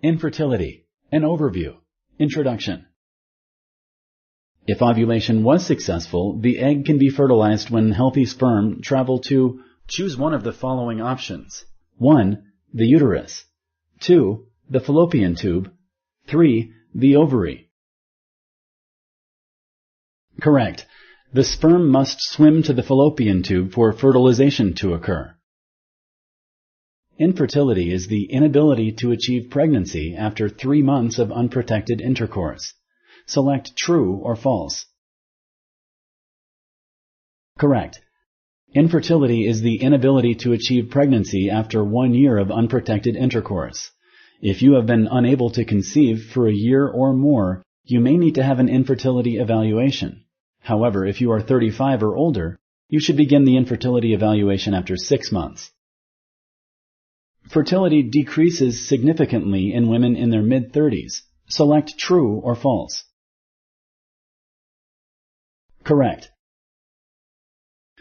Infertility. An overview. Introduction. If ovulation was successful, the egg can be fertilized when healthy sperm travel to choose one of the following options. 1. The uterus. 2. The fallopian tube. 3. The ovary. Correct. The sperm must swim to the fallopian tube for fertilization to occur. Infertility is the inability to achieve pregnancy after 3 months of unprotected intercourse. Select true or false. Correct. Infertility is the inability to achieve pregnancy after 1 year of unprotected intercourse. If you have been unable to conceive for a year or more, you may need to have an infertility evaluation. However, if you are 35 or older, you should begin the infertility evaluation after 6 months. Fertility decreases significantly in women in their mid-30s. Select true or false. Correct.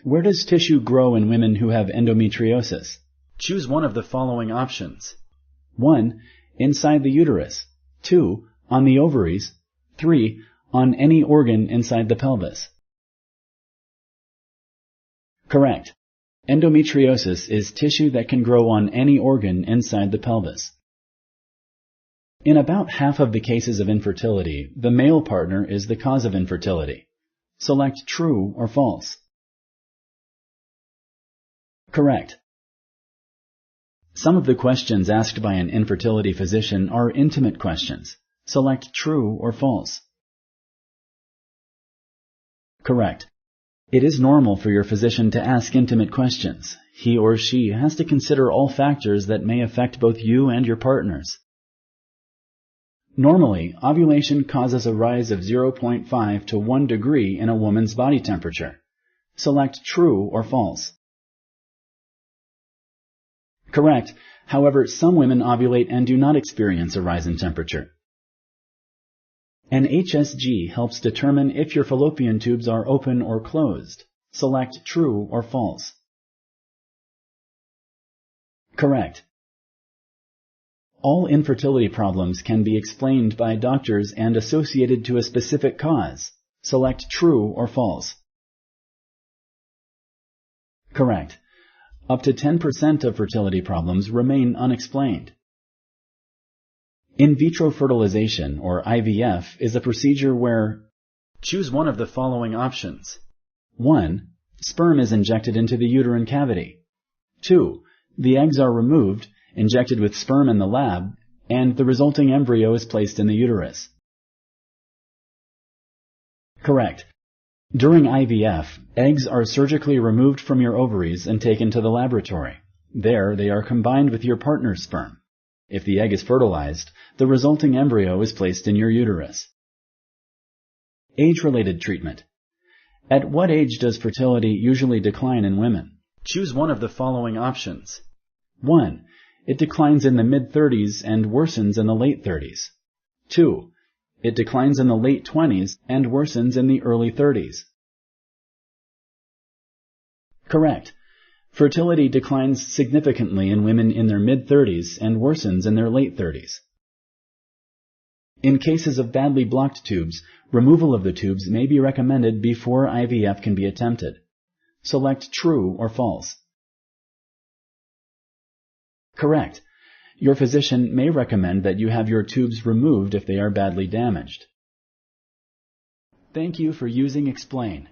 Where does tissue grow in women who have endometriosis? Choose one of the following options. 1. Inside the uterus. 2. On the ovaries. 3. On any organ inside the pelvis. Correct. Endometriosis is tissue that can grow on any organ inside the pelvis. In about half of the cases of infertility, the male partner is the cause of infertility. Select true or false. Correct. Some of the questions asked by an infertility physician are intimate questions. Select true or false. Correct. It is normal for your physician to ask intimate questions. He or she has to consider all factors that may affect both you and your partners. Normally, ovulation causes a rise of 0.5 to 1 degree in a woman's body temperature. Select true or false. Correct. However, some women ovulate and do not experience a rise in temperature. An HSG helps determine if your fallopian tubes are open or closed. Select true or false. Correct. All infertility problems can be explained by doctors and associated to a specific cause. Select true or false. Correct. Up to 10% of fertility problems remain unexplained. In vitro fertilization, or IVF, is a procedure where choose one of the following options. 1. Sperm is injected into the uterine cavity. 2. The eggs are removed, injected with sperm in the lab, and the resulting embryo is placed in the uterus. Correct. During IVF, eggs are surgically removed from your ovaries and taken to the laboratory. There, they are combined with your partner's sperm. If the egg is fertilized, the resulting embryo is placed in your uterus. Age-related treatment. At what age does fertility usually decline in women? Choose one of the following options. 1. It declines in the mid-30s and worsens in the late 30s. 2. It declines in the late 20s and worsens in the early 30s. Correct. Fertility declines significantly in women in their mid-30s and worsens in their late 30s. In cases of badly blocked tubes, removal of the tubes may be recommended before IVF can be attempted. Select true or false. Correct. Your physician may recommend that you have your tubes removed if they are badly damaged. Thank you for using Explain.